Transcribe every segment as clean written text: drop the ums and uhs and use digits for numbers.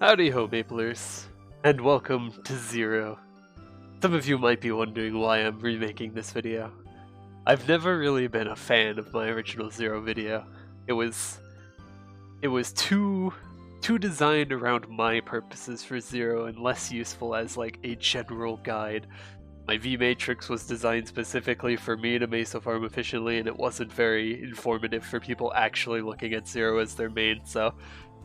Howdy ho, Maplers, and welcome to Zero. Some of you might be wondering why I'm remaking this video. I've never really been a fan of my original Zero video. It was too designed around my purposes for Zero and less useful as like a general guide. My V-Matrix was designed specifically for me to mesofarm efficiently, and it wasn't very informative for people actually looking at Zero as their main, so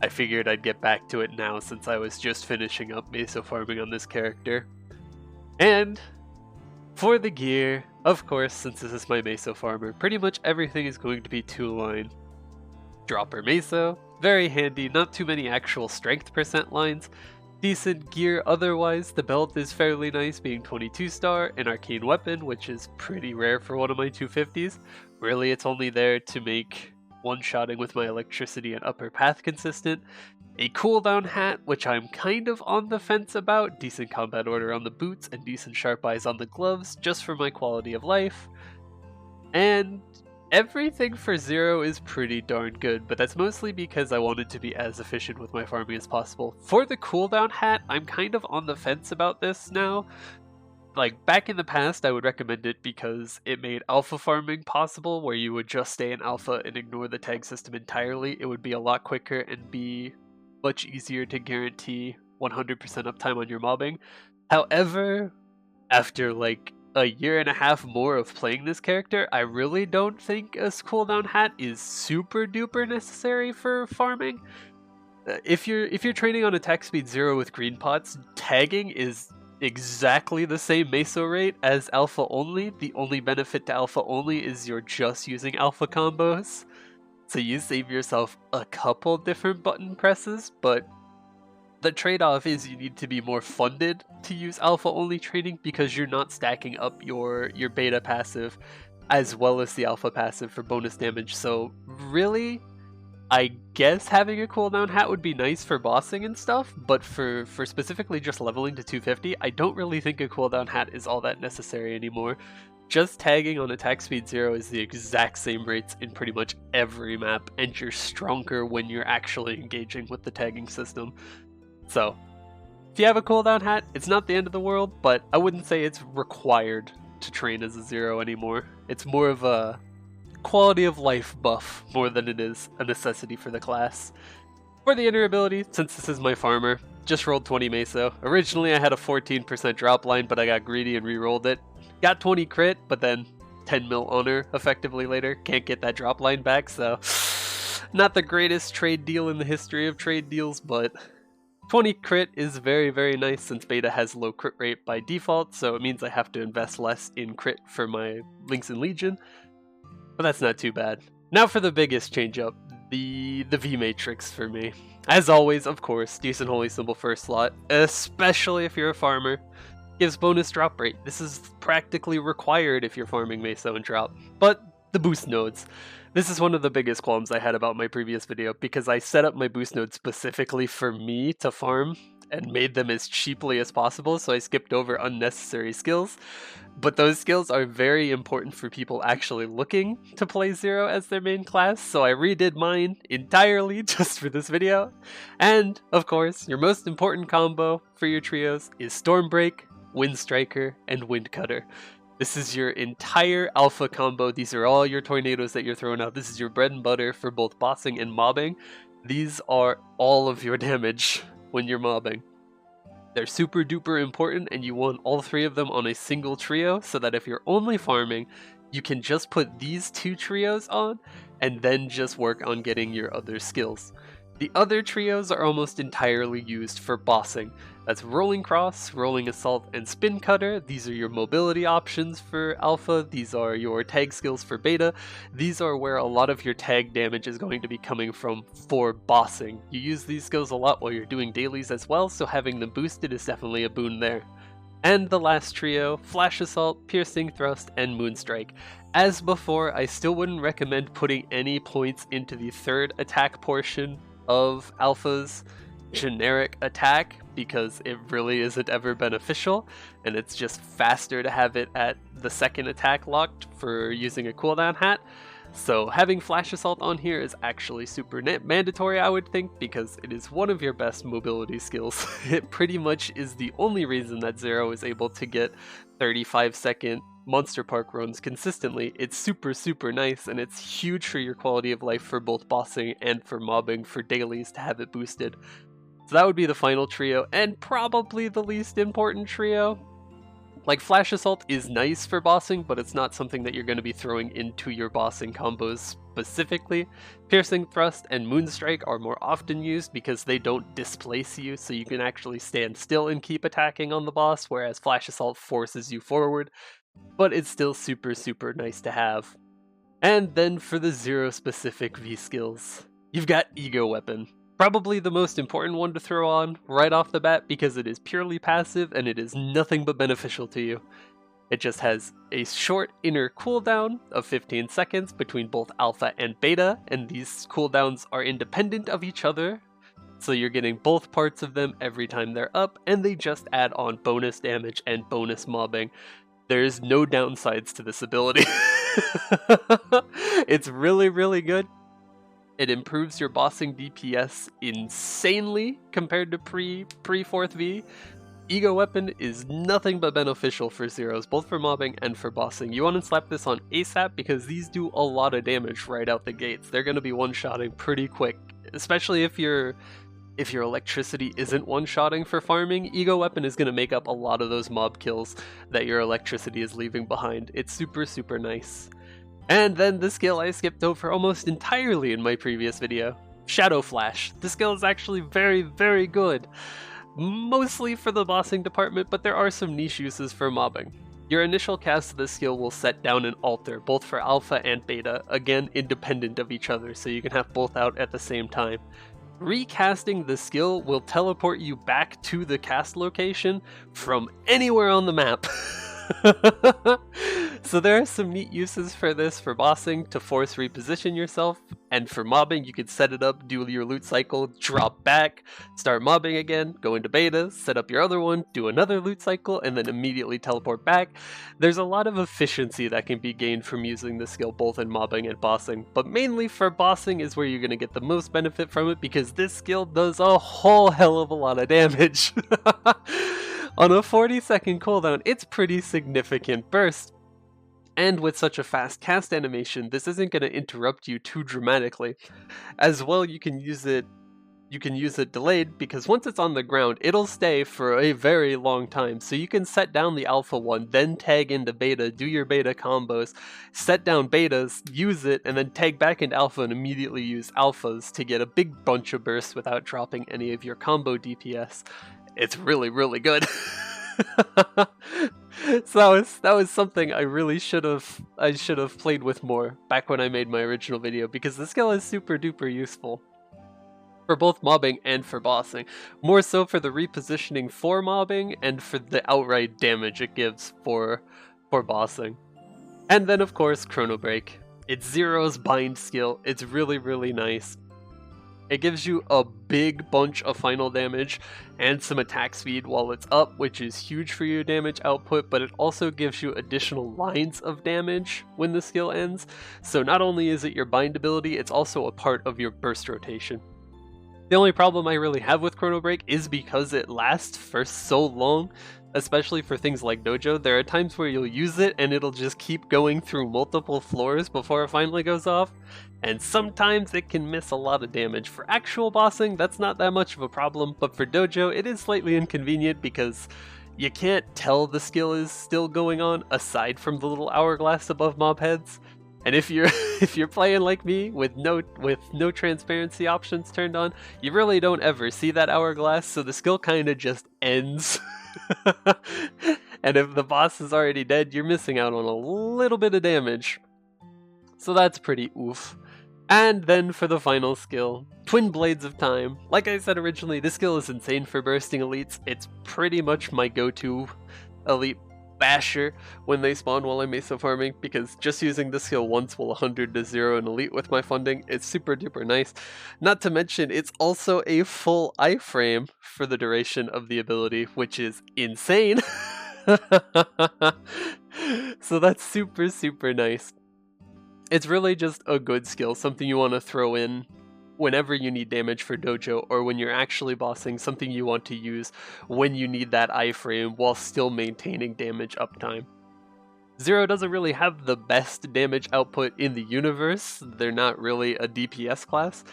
I figured I'd get back to it now since I was just finishing up mesofarming on this character. And for the gear, of course, since this is my mesofarmer, pretty much everything is going to be 2-line. Dropper meso, very handy, not too many actual strength percent lines. Decent gear otherwise, the belt is fairly nice, being 22 star, an arcane weapon, which is pretty rare for one of my 250s. Really, it's only there to make one-shotting with my electricity and upper path consistent. A cooldown hat, which I'm kind of on the fence about, decent combat order on the boots, and decent sharp eyes on the gloves, just for my quality of life. And everything for Zero is pretty darn good, but that's mostly because I wanted to be as efficient with my farming as possible. For the cooldown hat, I'm kind of on the fence about this now. Like, back in the past, I would recommend it because it made alpha farming possible, where you would just stay in alpha and ignore the tag system entirely. It would be a lot quicker and be much easier to guarantee 100% uptime on your mobbing. However, after like a year and a half more of playing this character, I really don't think a cooldown hat is super duper necessary for farming. If you're training on attack speed 0 with green pots, tagging is exactly the same meso rate as alpha only. The only benefit to alpha only is you're just using alpha combos, so you save yourself a couple different button presses, but the trade-off is you need to be more funded to use alpha only training because you're not stacking up your beta passive as well as the alpha passive for bonus damage. So really, I guess having a cooldown hat would be nice for bossing and stuff, but for specifically just leveling to 250, I don't really think a cooldown hat is all that necessary anymore. Just tagging on attack speed 0 is the exact same rates in pretty much every map, and you're stronger when you're actually engaging with the tagging system. So, if you have a cooldown hat, it's not the end of the world, but I wouldn't say it's required to train as a Zero anymore. It's more of a quality of life buff more than it is a necessity for the class. For the inner ability, since this is my farmer, just rolled 20 meso. Originally I had a 14% drop line, but I got greedy and re-rolled it. Got 20 crit, but then 10 mil honor effectively later. Can't get that drop line back, so not the greatest trade deal in the history of trade deals, but 20 crit is very, very nice since beta has low crit rate by default, so it means I have to invest less in crit for my Links in Legion. But that's not too bad. Now for the biggest change up, the V-Matrix for me. As always, of course, decent holy symbol first slot, especially if you're a farmer. Gives bonus drop rate. This is practically required if you're farming meso and drop. But the boost nodes. This is one of the biggest qualms I had about my previous video because I set up my boost nodes specifically for me to farm and made them as cheaply as possible, so I skipped over unnecessary skills. But those skills are very important for people actually looking to play Zero as their main class, so I redid mine entirely just for this video. And, of course, your most important combo for your trios is Stormbreak, Wind Striker, and Wind Cutter. This is your entire alpha combo. These are all your tornadoes that you're throwing out. This is your bread and butter for both bossing and mobbing. These are all of your damage when you're mobbing. They're super duper important, and you want all three of them on a single trio so that if you're only farming, you can just put these two trios on and then just work on getting your other skills. The other trios are almost entirely used for bossing. That's Rolling Cross, Rolling Assault, and Spin Cutter. These are your mobility options for Alpha. These are your tag skills for Beta. These are where a lot of your tag damage is going to be coming from for bossing. You use these skills a lot while you're doing dailies as well, so having them boosted is definitely a boon there. And the last trio, Flash Assault, Piercing Thrust, and Moonstrike. As before, I still wouldn't recommend putting any points into the third attack portion of Alpha's generic attack because it really isn't ever beneficial, and it's just faster to have it at the second attack locked for using a cooldown hat. So having Flash Assault on here is actually super mandatory, I would think, because it is one of your best mobility skills. It pretty much is the only reason that Zero is able to get 35-second Monster Park runs consistently. It's super nice, and it's huge for your quality of life for both bossing and for mobbing for dailies to have it boosted. So that would be the final trio, and probably the least important trio. Like, Flash Assault is nice for bossing, but it's not something that you're going to be throwing into your bossing combos specifically. Piercing Thrust and Moonstrike are more often used because they don't displace you, so you can actually stand still and keep attacking on the boss, whereas Flash Assault forces you forward, but it's still super nice to have. And then for the Zero specific V skills, you've got Ego Weapon. Probably the most important one to throw on right off the bat because it is purely passive and it is nothing but beneficial to you. It just has a short inner cooldown of 15 seconds between both alpha and beta, and these cooldowns are independent of each other, so you're getting both parts of them every time they're up, and they just add on bonus damage and bonus mobbing. There's no downsides to this ability. It's really good. It improves your bossing DPS insanely compared to pre 4th V. Ego Weapon is nothing but beneficial for Zeros, both for mobbing and for bossing. You want to slap this on ASAP because these do a lot of damage right out the gates. They're going to be one-shotting pretty quick, especially if your electricity isn't one-shotting for farming. Ego Weapon is going to make up a lot of those mob kills that your electricity is leaving behind. It's super nice. And then the skill I skipped over almost entirely in my previous video, Shadow Flash. This skill is actually very good. Mostly for the bossing department, but there are some niche uses for mobbing. Your initial cast of this skill will set down an altar, both for alpha and beta, again independent of each other, so you can have both out at the same time. Recasting the skill will teleport you back to the cast location from anywhere on the map. So there are some neat uses for this for bossing to force reposition yourself, and for mobbing you could set it up, do your loot cycle, drop back, start mobbing again, go into beta, set up your other one, do another loot cycle, and then immediately teleport back. There's a lot of efficiency that can be gained from using this skill both in mobbing and bossing, but mainly for bossing is where you're going to get the most benefit from it because this skill does a whole hell of a lot of damage. On a 40-second cooldown, it's pretty significant burst. And with such a fast cast animation, this isn't going to interrupt you too dramatically. As well, you can use it delayed because once it's on the ground, it'll stay for a very long time. So you can set down the alpha one, then tag into beta, do your beta combos, set down betas, use it, and then tag back into alpha and immediately use alphas to get a big bunch of bursts without dropping any of your combo DPS. It's really good. So that was something I really should have played with more back when I made my original video, because the skill is super duper useful for both mobbing and for bossing. More so for the repositioning for mobbing and for the outright damage it gives for bossing. And then of course Chrono Break. It's Zero's bind skill. It's really nice. It gives you a big bunch of final damage and some attack speed while it's up, which is huge for your damage output, but it also gives you additional lines of damage when the skill ends. So not only is it your bind ability, it's also a part of your burst rotation. The only problem I really have with Chrono Break is because it lasts for so long, especially for things like Dojo. There are times where you'll use it and it'll just keep going through multiple floors before it finally goes off, and sometimes it can miss a lot of damage. For actual bossing, that's not that much of a problem, but for Dojo, it is slightly inconvenient because you can't tell the skill is still going on aside from the little hourglass above mob heads. And if you're playing like me with no transparency options turned on, you really don't ever see that hourglass, so the skill kind of just ends. And if the boss is already dead, you're missing out on a little bit of damage. So that's pretty oof. And then for the final skill, Twin Blades of Time. Like I said originally, this skill is insane for bursting elites. It's pretty much my go-to elite basher when they spawn while I'm mesa farming, because just using this skill once will 100 to 0 an elite with my funding. It's super duper nice. Not to mention, it's also a full iframe for the duration of the ability, which is insane. So that's super nice. It's really just a good skill, something you want to throw in whenever you need damage for dojo, or when you're actually bossing, something you want to use when you need that iframe while still maintaining damage uptime. Zero doesn't really have the best damage output in the universe, they're not really a DPS class,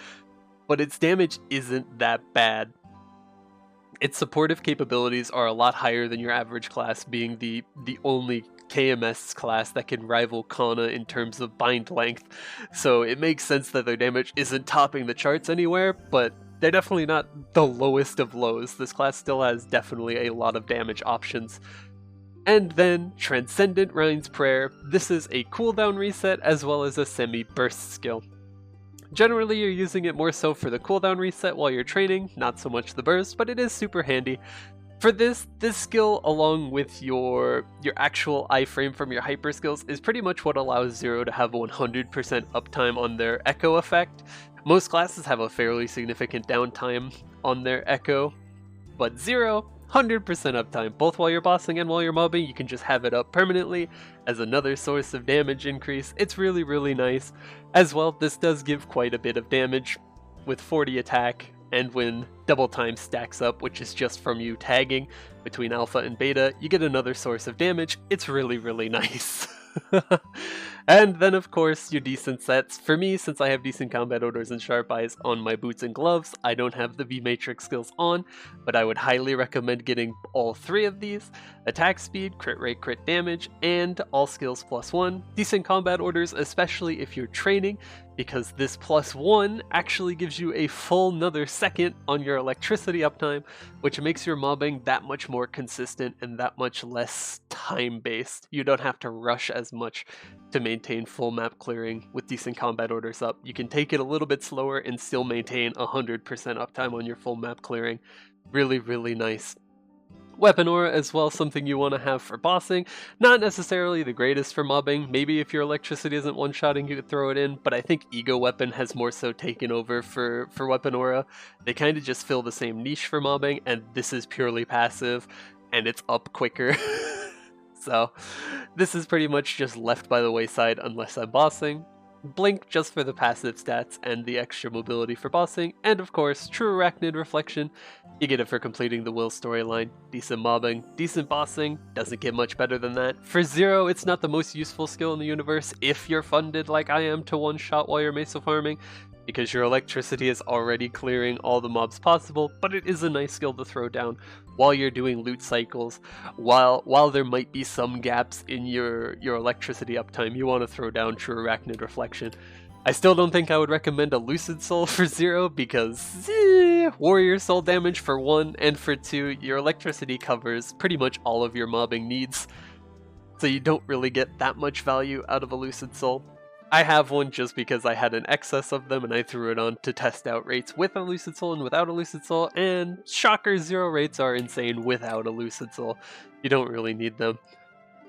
but its damage isn't that bad. Its supportive capabilities are a lot higher than your average class, being the only KMS class that can rival Kana in terms of bind length, so it makes sense that their damage isn't topping the charts anywhere, but they're definitely not the lowest of lows. This class still has definitely a lot of damage options. And then Transcendent Rhine's Prayer. This is a cooldown reset as well as a semi-burst skill. Generally, you're using it more so for the cooldown reset while you're training, not so much the burst, but it is super handy. For this skill, along with your actual iframe from your hyper skills, is pretty much what allows Zero to have 100% uptime on their echo effect. Most classes have a fairly significant downtime on their echo, but Zero, 100% uptime, both while you're bossing and while you're mobbing. You can just have it up permanently as another source of damage increase. It's really, really nice. As well, this does give quite a bit of damage with 40 attack, and when double time stacks up, which is just from you tagging between alpha and beta, you get another source of damage. It's really, really nice. And then of course your decent sets. For me, since I have decent combat orders and sharp eyes on my boots and gloves, I don't have the V-Matrix skills on, but I would highly recommend getting all three of these. Attack speed, crit rate, crit damage, and all skills +1. Decent combat orders, especially if you're training, because this +1 actually gives you a full another second on your electricity uptime, which makes your mobbing that much more consistent and that much less time-based. You don't have to rush as much to maintain full map clearing with decent combat orders up. You can take it a little bit slower and still maintain 100% uptime on your full map clearing. Really, really nice. Weapon aura as well, something you want to have for bossing. Not necessarily the greatest for mobbing. Maybe if your electricity isn't one-shotting, you could throw it in, but I think Ego Weapon has more so taken over for weapon aura. They kind of just fill the same niche for mobbing, and this is purely passive, and it's up quicker. So this is pretty much just left by the wayside unless I'm bossing. Blink just for the passive stats and the extra mobility for bossing, and of course, True Arachnid Reflection. You get it for completing the Will storyline. Decent mobbing, decent bossing, doesn't get much better than that. For Zero, it's not the most useful skill in the universe if you're funded like I am to one-shot while you're meso farming, because your electricity is already clearing all the mobs possible, but it is a nice skill to throw down while you're doing loot cycles. While there might be some gaps in your electricity uptime, you want to throw down True Arachnid Reflection. I still don't think I would recommend a Lucid Soul for Zero, because Warrior Soul damage for 1, and for 2, your electricity covers pretty much all of your mobbing needs, so you don't really get that much value out of a Lucid Soul. I have one just because I had an excess of them and I threw it on to test out rates with a Lucid Soul and without a Lucid Soul, and shocker, Zero rates are insane without a Lucid Soul. You don't really need them.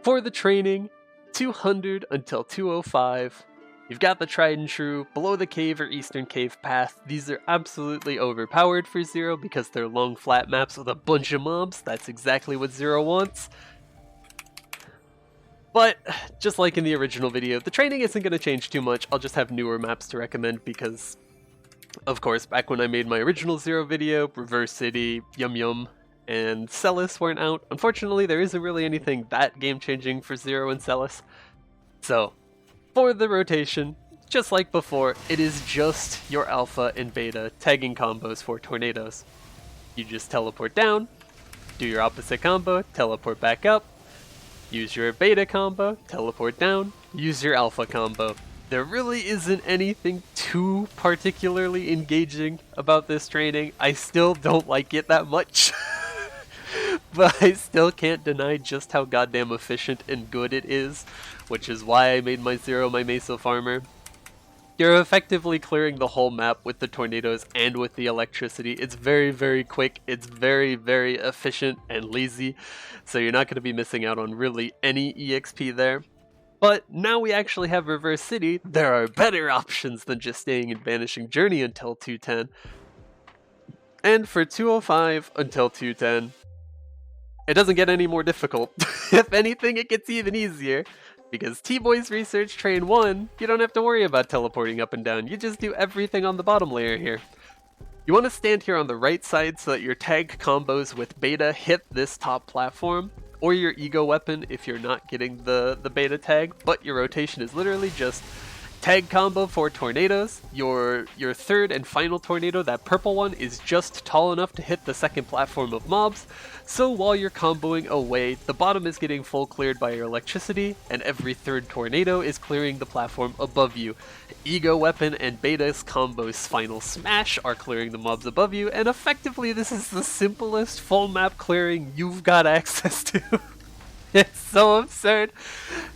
For the training, 200 until 205. You've got the tried and true Below the Cave or Eastern Cave path. These are absolutely overpowered for Zero because they're long flat maps with a bunch of mobs. That's exactly what Zero wants. But, just like in the original video, the training isn't going to change too much. I'll just have newer maps to recommend because, of course, back when I made my original Zero video, Reverse City, Yum Yum, and Celis weren't out. Unfortunately, there isn't really anything that game-changing for Zero and Celis. So, for the rotation, just like before, it is just your Alpha and Beta tagging combos for tornadoes. You just teleport down, do your opposite combo, teleport back up, use your Beta combo, teleport down, use your Alpha combo. There really isn't anything too particularly engaging about this training. I still don't like it that much. But I still can't deny just how goddamn efficient and good it is, which is why I made my Zero my Meso Farmer. You're effectively clearing the whole map with the tornadoes and with the electricity. It's very, very quick, it's very, very efficient and lazy, so you're not going to be missing out on really any EXP there. But now we actually have Reverse City, there are better options than just staying in Vanishing Journey until 210. And for 205 until 210, it doesn't get any more difficult. If anything, it gets even easier. Because T-Boy's Research Train 1, you don't have to worry about teleporting up and down, you just do everything on the bottom layer here. You want to stand here on the right side so that your tag combos with beta hit this top platform, or your ego weapon if you're not getting the beta tag, but your rotation is literally just tag combo for tornadoes. Your third and final tornado, that purple one, is just tall enough to hit the second platform of mobs, so while you're comboing away, the bottom is getting full cleared by your electricity, and every third tornado is clearing the platform above you. Ego weapon and beta's combo's final smash are clearing the mobs above you, and effectively this is the simplest full map clearing you've got access to. It's so absurd.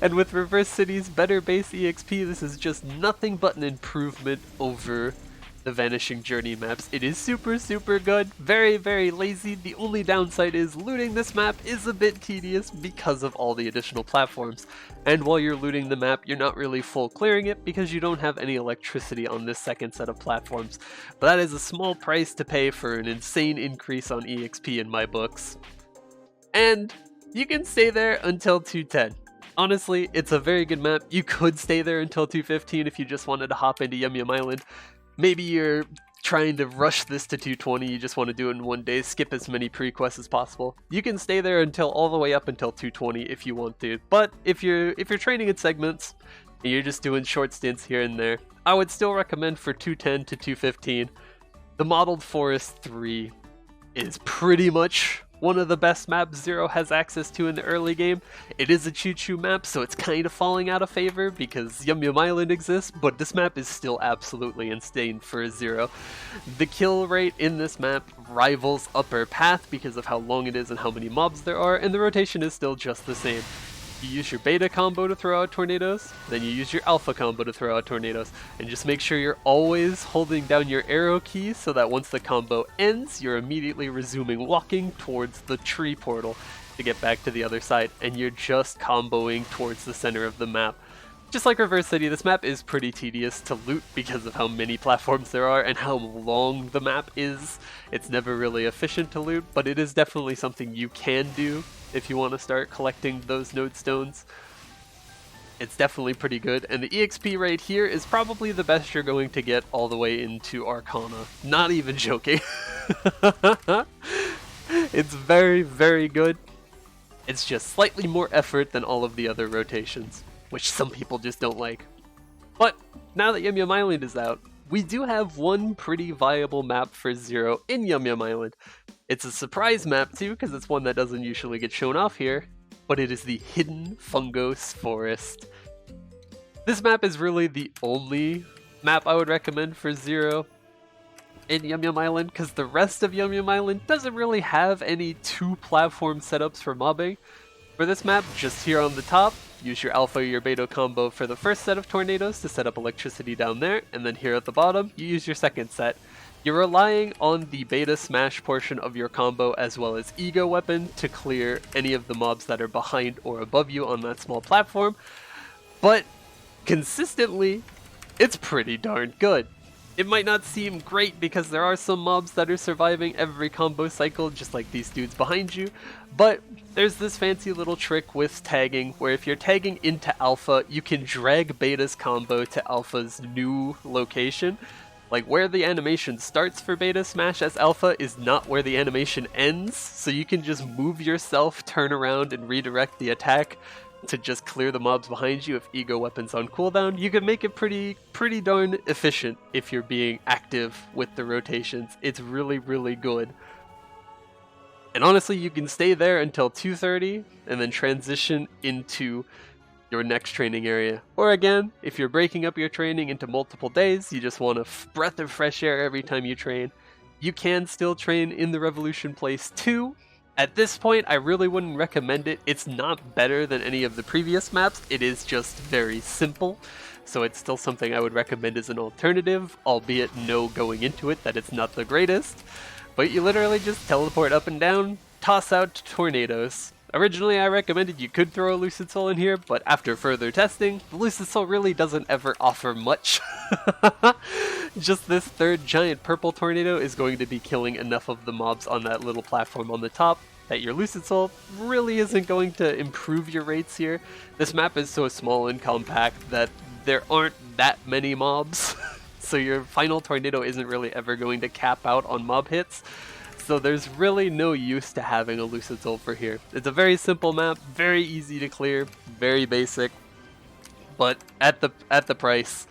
And with Reverse City's better base EXP, this is just nothing but an improvement over the Vanishing Journey maps. It is super good, very lazy. The only downside is looting this map is a bit tedious because of all the additional platforms. And while you're looting the map, you're not really full clearing it because you don't have any electricity on this second set of platforms. But that is a small price to pay for an insane increase on EXP in my books. And you can stay there until 210. Honestly, it's a very good map. You could stay there until 215 if you just wanted to hop into Yum Yum Island. Maybe you're trying to rush this to 220, you just want to do it in one day, skip as many pre-quests as possible. You can stay there until all the way up until 220 if you want to. But if you're training in segments and you're just doing short stints here and there, I would still recommend for 210 to 215. The Modeled Forest 3 is pretty much one of the best maps Zero has access to in the early game. It is a choo-choo map, so it's kind of falling out of favor because Yum Yum Island exists, but this map is still absolutely insane for a Zero. The kill rate in this map rivals Upper Path because of how long it is and how many mobs there are, and the rotation is still just the same. You use your beta combo to throw out tornadoes, then you use your alpha combo to throw out tornadoes, and just make sure you're always holding down your arrow key so that once the combo ends, you're immediately resuming walking towards the tree portal to get back to the other side, and you're just comboing towards the center of the map. Just like Reverse City, this map is pretty tedious to loot because of how many platforms there are and how long the map is. It's never really efficient to loot, but it is definitely something you can do if you want to start collecting those node stones. It's definitely pretty good, and the EXP rate here is probably the best you're going to get all the way into Arcana. Not even joking. It's very good. It's just slightly more effort than all of the other rotations, which some people just don't like. But now that Yum Yum Island is out, we do have one pretty viable map for Zero in Yum Yum Island. It's a surprise map too, because it's one that doesn't usually get shown off here, but it is the Hidden Fungus Forest. This map is really the only map I would recommend for Zero in Yum Yum Island, because the rest of Yum Yum Island doesn't really have any two-platform setups for mobbing. For this map, just here on the top, use your alpha or your beta combo for the first set of tornadoes to set up electricity down there, and then here at the bottom, you use your second set. You're relying on the beta smash portion of your combo as well as ego weapon to clear any of the mobs that are behind or above you on that small platform, but consistently, it's pretty darn good. It might not seem great because there are some mobs that are surviving every combo cycle, just like these dudes behind you, but there's this fancy little trick with tagging where if you're tagging into alpha, you can drag beta's combo to alpha's new location. Like where the animation starts for beta smash as alpha is not where the animation ends, so you can just move yourself, turn around, and redirect the attack to just clear the mobs behind you if ego weapons on cooldown. You can make it pretty darn efficient if you're being active with the rotations. It's really good. And honestly, you can stay there until 2:30 and then transition into your next training area. Or again, if you're breaking up your training into multiple days, you just want a breath of fresh air every time you train, you can still train in the Revolution Place too. At this point, I really wouldn't recommend it. It's not better than any of the previous maps, it is just very simple. So it's still something I would recommend as an alternative, albeit no going into it that it's not the greatest. But you literally just teleport up and down, toss out tornadoes. Originally I recommended you could throw a Lucid Soul in here, but after further testing, the Lucid Soul really doesn't ever offer much. Just this third giant purple tornado is going to be killing enough of the mobs on that little platform on the top that your Lucid Soul really isn't going to improve your rates here. This map is so small and compact that there aren't that many mobs, so your final tornado isn't really ever going to cap out on mob hits. So there's really no use to having a Lucid Soul for here. It's a very simple map, very easy to clear, very basic, but at the price,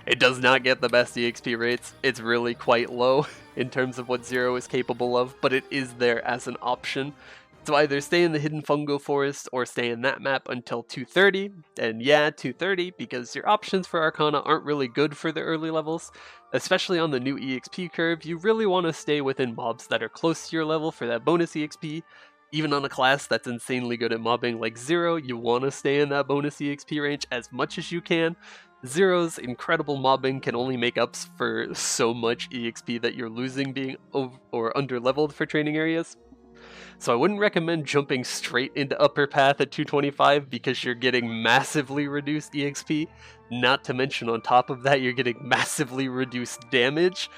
it does not get the best EXP rates. It's really quite low in terms of what Zero is capable of, but it is there as an option. So either stay in the Hidden Fungo Forest or stay in that map until 230, and yeah, 230, because your options for Arcana aren't really good for the early levels. Especially on the new EXP curve, you really want to stay within mobs that are close to your level for that bonus EXP. Even on a class that's insanely good at mobbing like Zero, you want to stay in that bonus EXP range as much as you can. Zero's incredible mobbing can only make up for so much EXP that you're losing being over or underleveled for training areas. So I wouldn't recommend jumping straight into Upper Path at 225 because you're getting massively reduced EXP. Not to mention on top of that, you're getting massively reduced damage.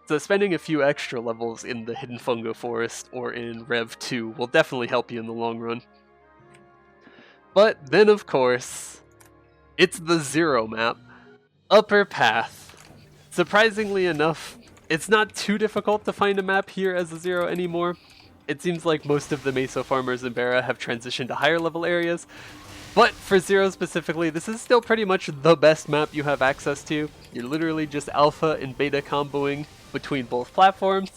So spending a few extra levels in the Hidden Fungo Forest or in Rev 2 will definitely help you in the long run. But then of course, it's the Zero map, Upper Path. Surprisingly enough, it's not too difficult to find a map here as a Zero anymore. It seems like most of the Meso farmers in Bara have transitioned to higher level areas, but for Zero specifically, this is still pretty much the best map you have access to. You're literally just alpha and beta comboing between both platforms,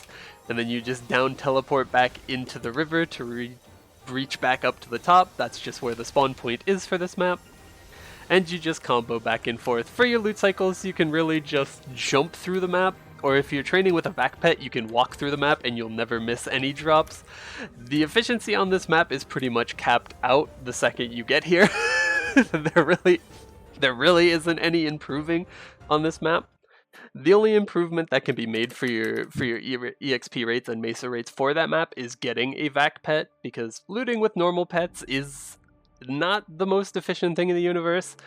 and then you just down teleport back into the river to reach back up to the top. That's just where the spawn point is for this map. And you just combo back and forth. For your loot cycles, you can really just jump through the map, or if you're training with a vac pet, you can walk through the map and you'll never miss any drops. The efficiency on this map is pretty much capped out the second you get here. There really isn't any improving on this map. The only improvement that can be made for your EXP rates and Mesa rates for that map is getting a vac pet, because looting with normal pets is not the most efficient thing in the universe.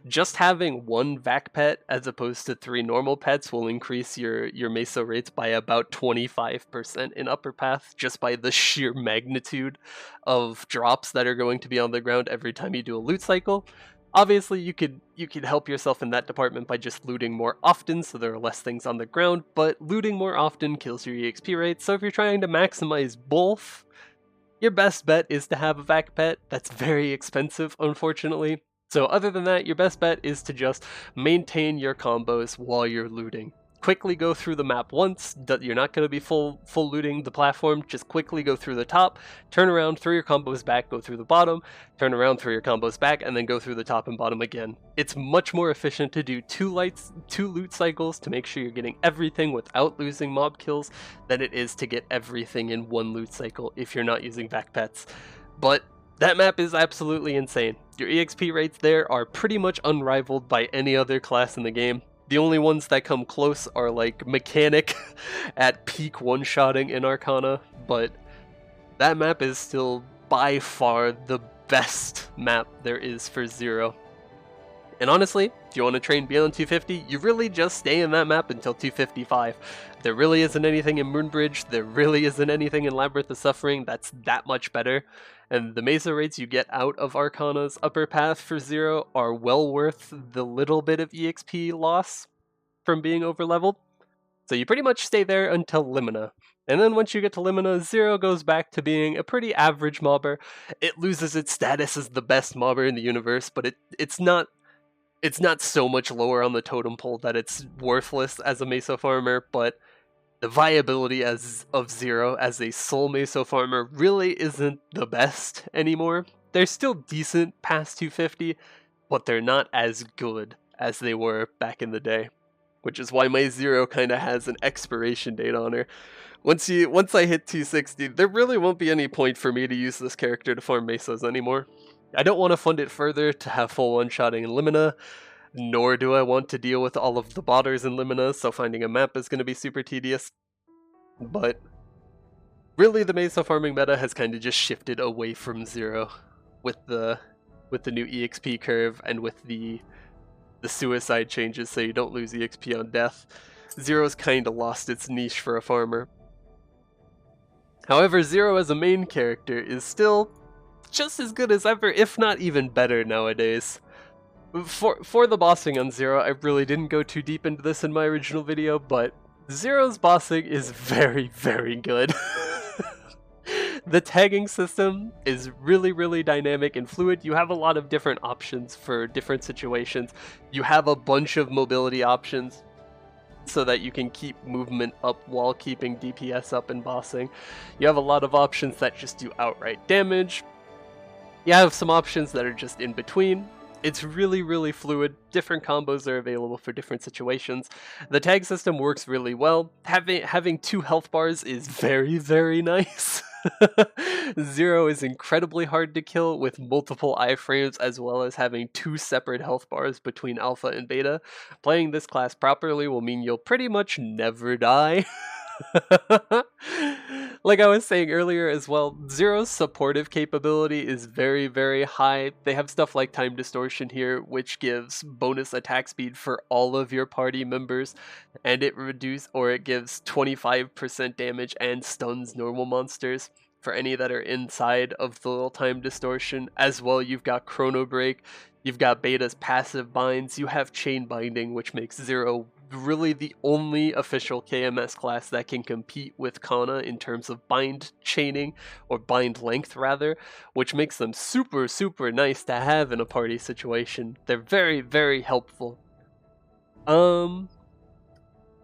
Just having one vac pet as opposed to 3 normal pets will increase your Mesa rates by about 25% in Upper Path, just by the sheer magnitude of drops that are going to be on the ground every time you do a loot cycle. Obviously, you could help yourself in that department by just looting more often, so there are less things on the ground, but looting more often kills your EXP rates, so if you're trying to maximize both, your best bet is to have a vac pet. That's very expensive, unfortunately. So other than that, your best bet is to just maintain your combos while you're looting. Quickly go through the map once. You're not going to be full looting the platform. Just quickly go through the top, turn around, throw your combos back, go through the bottom, turn around, throw your combos back, and then go through the top and bottom again. It's much more efficient to do two loot cycles to make sure you're getting everything without losing mob kills than it is to get everything in one loot cycle if you're not using vac pets. But that map is absolutely insane. Your EXP rates there are pretty much unrivaled by any other class in the game. The only ones that come close are like Mechanic at peak one-shotting in Arcana, but that map is still by far the best map there is for Zero. And honestly, if you want to train beyond 250, you really just stay in that map until 255. There really isn't anything in Moonbridge, there really isn't anything in Labyrinth of Suffering that's that much better. And the Mesa rates you get out of Arcana's Upper Path for Zero are well worth the little bit of EXP loss from being overleveled. So you pretty much stay there until Limina. And then once you get to Limina, Zero goes back to being a pretty average mobber. It loses its status as the best mobber in the universe, but it's not so much lower on the totem pole that it's worthless as a Meso farmer, but the viability of Zero as a sole Meso farmer really isn't the best anymore. They're still decent past 250, but they're not as good as they were back in the day. Which is why my Zero kind of has an expiration date on her. Once I hit 260, there really won't be any point for me to use this character to farm Mesos anymore. I don't want to fund it further to have full one-shotting in Limina, nor do I want to deal with all of the botters in Limina, so finding a map is going to be super tedious. But really, the Meso farming meta has kind of just shifted away from Zero with the new EXP curve and with the suicide changes so you don't lose EXP on death. Zero's kind of lost its niche for a farmer. However, Zero as a main character is still just as good as ever, if not even better nowadays. For the bossing on Zero, I really didn't go too deep into this in my original video, but Zero's bossing is very, very good. The tagging system is really, really dynamic and fluid. You have a lot of different options for different situations. You have a bunch of mobility options so that you can keep movement up while keeping DPS up in bossing. You have a lot of options that just do outright damage. You have some options that are just in between. It's really, really fluid. Different combos are available for different situations. The tag system works really well. Having 2 health bars is very, very nice. Zero is incredibly hard to kill with multiple iframes, as well as having 2 separate health bars between alpha and beta. Playing this class properly will mean you'll pretty much never die. Like I was saying earlier as well, Zero's supportive capability is very, very high. They have stuff like time distortion here, which gives bonus attack speed for all of your party members, and it gives 25% damage and stuns normal monsters for any that are inside of the little time distortion. As well, you've got Chrono Break, you've got Beta's passive binds, you have chain binding, which makes Zero really the only official KMS class that can compete with Kana in terms of bind chaining, or bind length rather, which makes them super, super nice to have in a party situation. They're very, very helpful.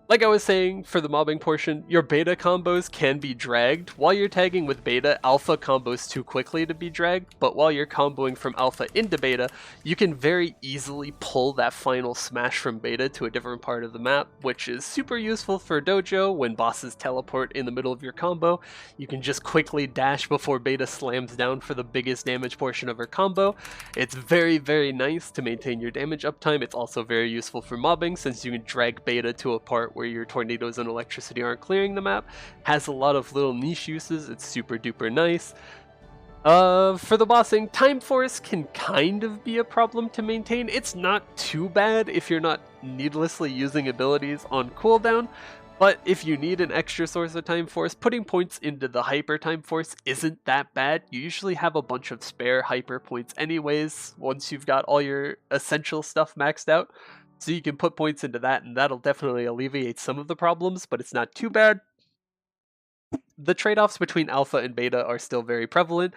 Like I was saying, for the mobbing portion, your beta combos can be dragged. While you're tagging with beta, alpha combos too quickly to be dragged, but while you're comboing from alpha into beta, you can very easily pull that final smash from beta to a different part of the map, which is super useful for dojo when bosses teleport in the middle of your combo. You can just quickly dash before beta slams down for the biggest damage portion of her combo. It's very, very nice to maintain your damage uptime. It's also very useful for mobbing, since you can drag beta to a part where your tornadoes and electricity aren't clearing the map. Has a lot of little niche uses. It's super duper nice. For the bossing, Time Force can kind of be a problem to maintain. It's not too bad if you're not needlessly using abilities on cooldown, but if you need an extra source of Time Force, putting points into the Hyper Time Force isn't that bad. You usually have a bunch of spare Hyper points anyways, once you've got all your essential stuff maxed out. So you can put points into that, and that'll definitely alleviate some of the problems, but it's not too bad. The trade-offs between alpha and beta are still very prevalent.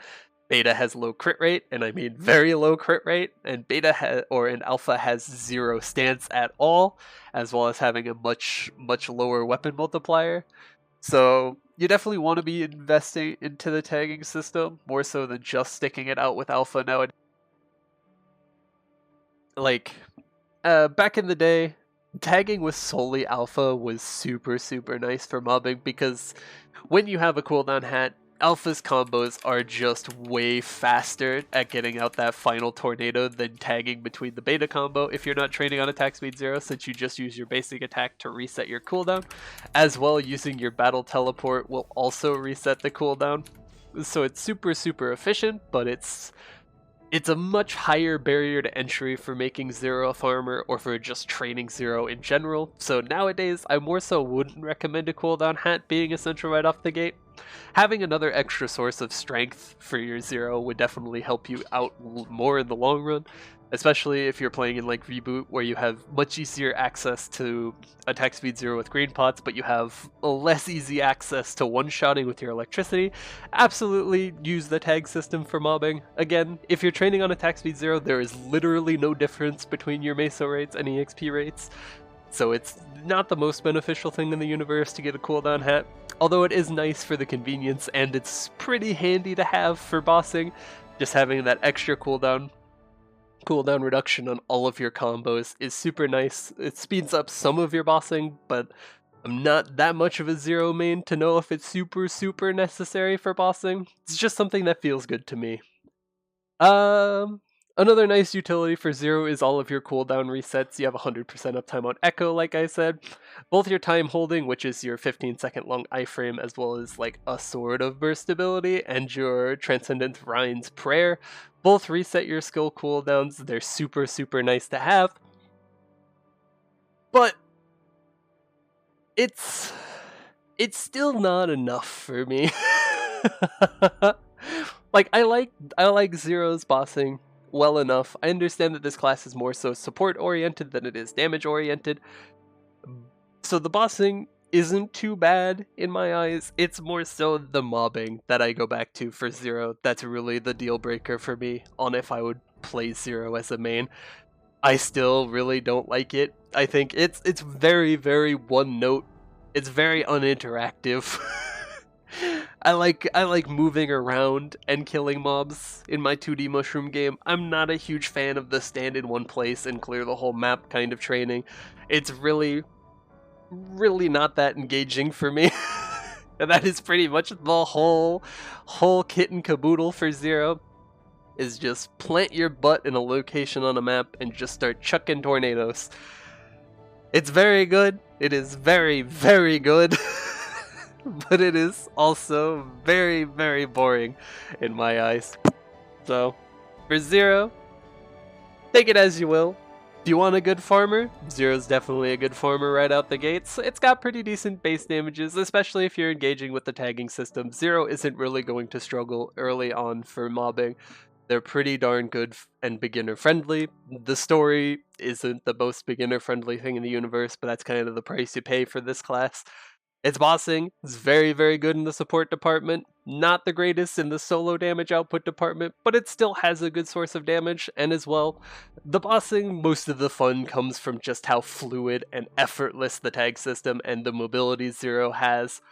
Beta has low crit rate, and I mean very low crit rate, and alpha has 0 stance at all, as well as having a much, much lower weapon multiplier. So you definitely want to be investing into the tagging system, more so than just sticking it out with alpha nowadays. Like, back in the day, tagging with solely alpha was super, super nice for mobbing, because when you have a cooldown hat, alpha's combos are just way faster at getting out that final tornado than tagging between the beta combo if you're not training on attack speed 0, since you just use your basic attack to reset your cooldown. As well, using your battle teleport will also reset the cooldown. So it's super, super efficient, but it's a much higher barrier to entry for making Zero a farmer, or for just training Zero in general. So nowadays, I more so wouldn't recommend a cooldown hat being essential right off the gate. Having another extra source of strength for your Zero would definitely help you out more in the long run, especially if you're playing in like Reboot, where you have much easier access to attack speed 0 with green pots, but you have less easy access to one-shotting with your electricity. Absolutely use the tag system for mobbing. Again, if you're training on attack speed 0, there is literally no difference between your meso rates and EXP rates, so it's not the most beneficial thing in the universe to get a cooldown hat, although it is nice for the convenience, and it's pretty handy to have for bossing. Just having that extra cooldown reduction on all of your combos is super nice. It speeds up some of your bossing, but I'm not that much of a Zero main to know if it's super, super necessary for bossing. It's just something that feels good to me. Another nice utility for Zero is all of your cooldown resets. You have 100% uptime on Echo, like I said. Both your time holding, which is your 15-second long iframe, as well as like a sort of burst ability, and your Transcendent Rhine's Prayer, both reset your skill cooldowns. They're super, super nice to have. But it's still not enough for me. Like I like Zero's bossing well enough. I understand that this class is more so support oriented than it is damage oriented. So the bossing isn't too bad in my eyes. It's more so the mobbing that I go back to for Zero. That's really the deal breaker for me on if I would play Zero as a main. I still really don't like it. I think it's very, very one note. It's very uninteractive. I like moving around and killing mobs in my 2D mushroom game. I'm not a huge fan of the stand in one place and clear the whole map kind of training. It's really not that engaging for me. And that is pretty much the whole kit and caboodle for Zero. Is just plant your butt in a location on a map and just start chucking tornadoes. It's very good. It is very, very good. But it is also very, very boring in my eyes. So, for Zero, take it as you will. If you want a good farmer, Zero's definitely a good farmer right out the gates. It's got pretty decent base damages, especially if you're engaging with the tagging system. Zero isn't really going to struggle early on for mobbing. They're pretty darn good and beginner friendly. The story isn't the most beginner friendly thing in the universe, but that's kind of the price you pay for this class. Its bossing is very, very good in the support department. Not the greatest in the solo damage output department, but it still has a good source of damage, and as well, the bossing, most of the fun comes from just how fluid and effortless the tag system and the mobility Zero has,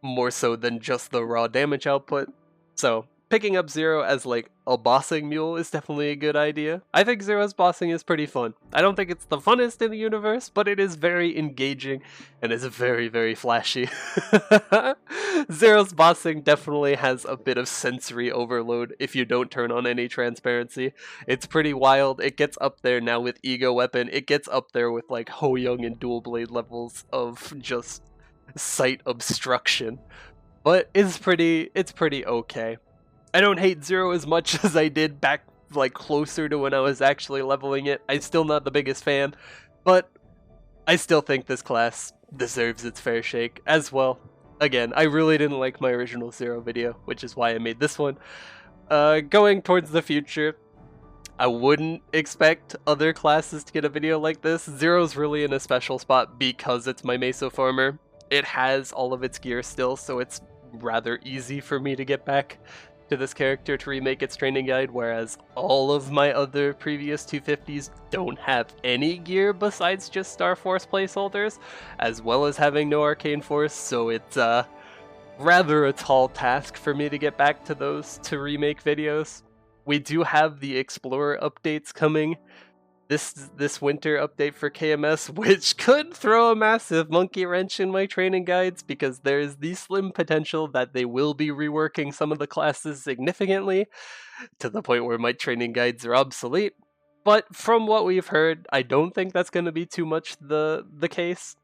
more so than just the raw damage output. So, picking up Zero as like a bossing mule is definitely a good idea. I think Zero's bossing is pretty fun. I don't think it's the funnest in the universe, but it is very engaging and is very, very flashy. Zero's bossing definitely has a bit of sensory overload if you don't turn on any transparency. It's pretty wild. It gets up there now with Ego Weapon. It gets up there with like Ho Young and Dual Blade levels of just sight obstruction. But it's pretty okay. I don't hate Zero as much as I did back like closer to when I was actually leveling it. I'm still not the biggest fan, but I still think this class deserves its fair shake as well. Again, I really didn't like my original Zero video, which is why I made this one. Going towards the future, I wouldn't expect other classes to get a video like this. Zero's really in a special spot because it's my Meso farmer. It has all of its gear still, so it's rather easy for me to get back to this character to remake its training guide, whereas all of my other previous 250s don't have any gear besides just Star Force placeholders, as well as having no Arcane Force, so it's rather a tall task for me to get back to those to remake videos. We do have the Explorer updates coming this winter update for KMS, which could throw a massive monkey wrench in my training guides because there's the slim potential that they will be reworking some of the classes significantly to the point where my training guides are obsolete. But from what we've heard, I don't think that's going to be too much the case.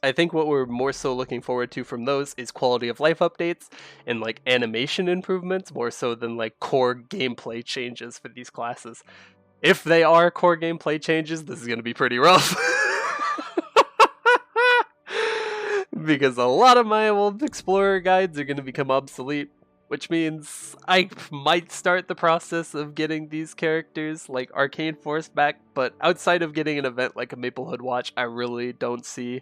I think what we're more so looking forward to from those is quality of life updates and like animation improvements more so than like core gameplay changes for these classes. If they are core gameplay changes, this is going to be pretty rough. Because a lot of my old Explorer guides are going to become obsolete, which means I might start the process of getting these characters like Arcane Force back, but outside of getting an event like a Maplehood Watch, I really don't see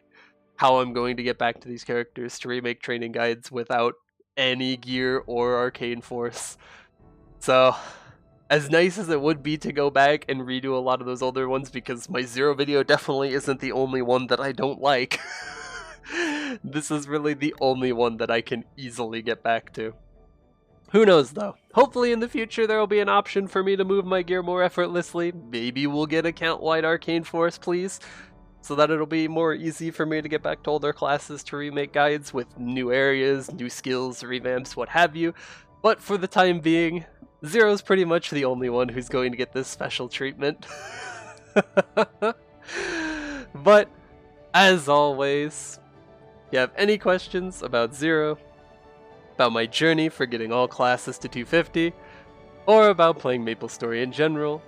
how I'm going to get back to these characters to remake training guides without any gear or Arcane Force. So, as nice as it would be to go back and redo a lot of those older ones, because my Zero video definitely isn't the only one that I don't like. This is really the only one that I can easily get back to. Who knows though? Hopefully in the future there will be an option for me to move my gear more effortlessly. Maybe we'll get account-wide Arcane Force, please, so that it'll be more easy for me to get back to older classes to remake guides with new areas, new skills, revamps, what have you. But for the time being, Zero's pretty much the only one who's going to get this special treatment. But, as always, if you have any questions about Zero, about my journey for getting all classes to 250, or about playing MapleStory in general,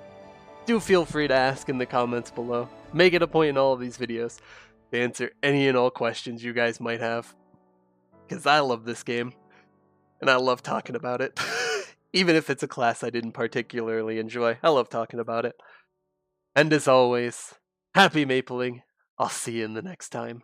do feel free to ask in the comments below. Make it a point in all of these videos to answer any and all questions you guys might have, because I love this game. and I love talking about it. Even if it's a class I didn't particularly enjoy, I love talking about it. And as always, happy mapling. I'll see you in the next time.